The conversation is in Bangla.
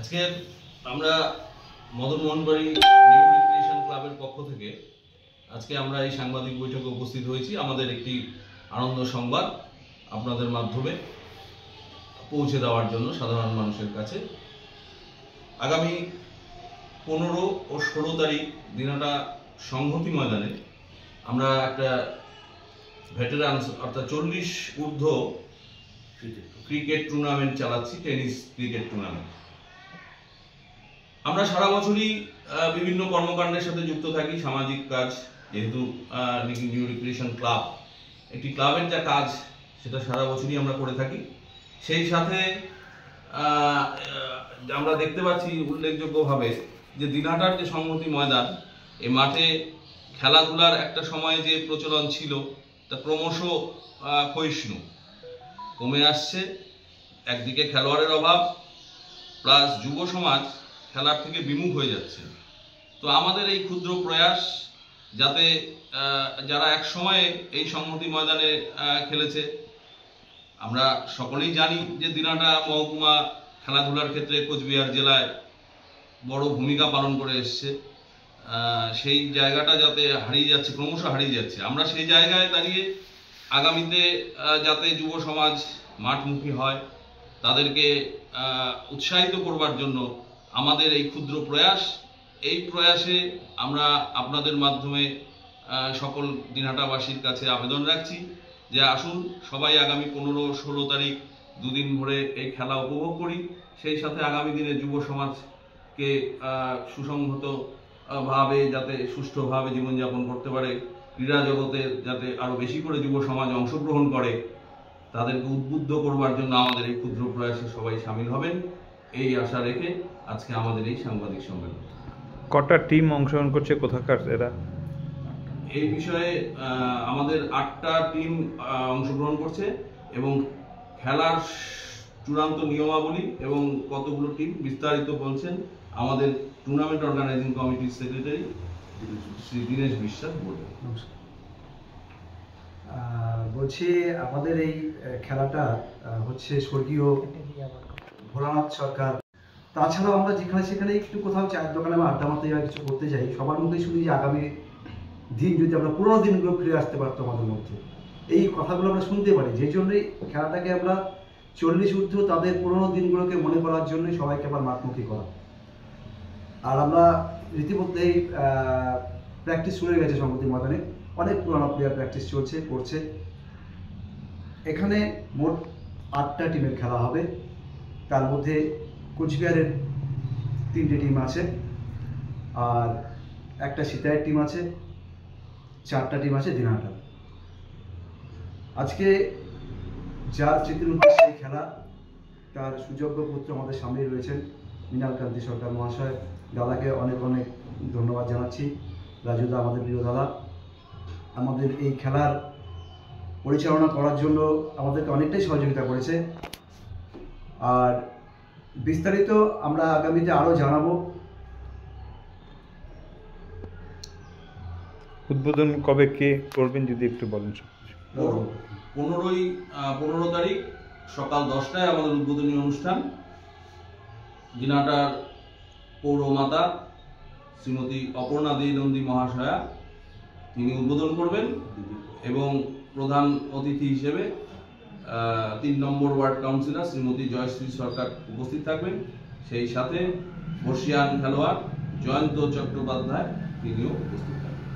আজকে আমরা মদন মোহনবাড়ি নিউ রিক্রিয়েশন ক্লাবের পক্ষ থেকে আজকে আমরা এই সাংবাদিক বৈঠকে উপস্থিত হয়েছি। আমাদের একটি আনন্দ সংবাদ আপনাদের মাধ্যমে পৌঁছে দেওয়ার জন্য সাধারণ মানুষের কাছে। আগামী 15 ও 16 তারিখ দিনহাটা সংহতি ময়দানে আমরা একটা ভেটেরানস অর্থাৎ 40 ঊর্ধ্ব ক্রিকেট টুর্নামেন্ট চালাচ্ছি, টেনিস ক্রিকেট টুর্নামেন্ট। আমরা সারা বছরই বিভিন্ন কর্মকাণ্ডের সাথে যুক্ত থাকি, সামাজিক কাজ, যেহেতু নিউ রিক্রিয়েশন ক্লাব একটি ক্লাবের যা কাজ সেটা সারা বছরই আমরা করে থাকি। সেই সাথে আমরা দেখতে পাচ্ছি উল্লেখযোগ্যভাবে যে দিনহাটার যে সংহতি ময়দান, এই মাঠে খেলাধুলার একটা সময় যে প্রচলন ছিল তা ক্রমশ ক্ষয়িষ্ণু, কমে আসছে। একদিকে খেলোয়াড়ের অভাব, প্লাস যুব সমাজ খেলার থেকে বিমুখ হয়ে যাচ্ছে। তো আমাদের এই ক্ষুদ্র প্রয়াস, যাতে যারা এক সময়ে এই সংহতি ময়দানে খেলেছে, আমরা সকলেই জানি যে দিনহাটা মহকুমা খেলাধুলার ক্ষেত্রে কোচবিহার জেলায় বড় ভূমিকা পালন করে এসছে। সেই জায়গাটা যাতে হারিয়ে যাচ্ছে, ক্রমশ হারিয়ে যাচ্ছে। আমরা সেই জায়গায় দাঁড়িয়ে আগামীতে যাতে যুব সমাজ মাঠমুখী হয়, তাদেরকে উৎসাহিত করবার জন্য আমাদের এই ক্ষুদ্র প্রয়াস। এই প্রয়াসে আমরা আপনাদের মাধ্যমে সকল দিনহাটাবাসীর কাছে আবেদন রাখছি যে আসুন সবাই আগামী 15-16 তারিখ দুদিন ভরে এই খেলা উপভোগ করি। সেই সাথে আগামী দিনে যুব সমাজকে সুসংহত ভাবে যাতে সুষ্ঠুভাবে জীবনযাপন করতে পারে, ক্রীড়া জগতে যাতে আরো বেশি করে যুব সমাজ অংশগ্রহণ করে, তাদেরকে উদ্বুদ্ধ করবার জন্য আমাদের এই ক্ষুদ্র প্রয়াসে সবাই সামিল হবেন, এই আশা রেখে আজকে আমাদের এই সাংবাদিক সম্মেলন। কটা টিম অংশগ্রহণ করছে, কোথাকার এরা? এই বিষয়ে আমাদের 8টা টিম অংশগ্রহণ করছে এবং খেলার চূড়ান্ত নিয়মাবলী এবং কতগুলো টিম বিস্তারিত বলছেন আমাদের টুর্নামেন্ট অর্গানাইজিং কমিটির সেক্রেটারি শ্রী দীনেশ বিশ্বাস বলবেন। বলছি, আমাদের এই খেলাটা হচ্ছে স্বর্গীয় ভোলানাথ সরকার। তাছাড়াও আমরা যেখানে সেখানে একটু কোথাও চায়ের দোকানে বা আড্ডা মারতে যাই, কিছু করতে যাই, সবার মুখে শুনি যে আগামী দিন যদি আমরা পুরোনো দিনগুলো ফিরে আসতে পারতো আমাদের মধ্যে, এই কথাগুলো আমরা শুনতে পারি। যে জন্যই খেলাটাকে আমরা 40 ঊর্ধ্ব তাদের পুরোনো দিনগুলোকে মনে করার জন্যই সবাইকে আবার মাঠমুখী করা। আর আমরা রীতিমধ্যেই প্র্যাকটিস শুরু হয়ে গেছে সংহতি ময়দানে, অনেক পুরোনো প্লেয়ার প্র্যাকটিস করছে। এখানে মোট 8টা টিমের খেলা হবে। তার মধ্যে কোচবিহারের 3টে টিম আছে, আর একটা সিতায়ের টিম আছে, 4টা টিম আছে দিনহাটা। আজকে যার স্মৃতির উদ্দেশ্যে এই খেলা, তার সুযোগ্য পুত্র আমাদের সামনে রয়েছেন মৃণাল কান্তি সরকার মহাশয়। দাদাকে অনেক অনেক ধন্যবাদ জানাচ্ছি। রাজুদা আমাদের প্রিয় দাদা, আমাদের এই খেলার পরিচালনা করার জন্য আমাদেরকে অনেকটাই সহযোগিতা করেছে। আর বিস্তারিত আমরা আগামীতে আরও জানাবো। উদ্বোধন কবে কে করবেন যদি একটু বলেন। 15 তারিখ সকাল 10টায় আমাদের উদ্বোধনী অনুষ্ঠান। দিনহাটার পৌরমাতা শ্রীমতী অপর্ণা দে নন্দী মহাশয়া তিনি উদ্বোধন করবেন এবং প্রধান অতিথি হিসেবে 3 নম্বর ওয়ার্ড কাউন্সিলর শ্রীমতী জয়শ্রী সরকার উপস্থিত থাকবেন। সেই সাথে বর্ষিয়ান খেলোয়াড় জয়ন্ত চট্টোপাধ্যায় তিনিও উপস্থিত থাকবেন।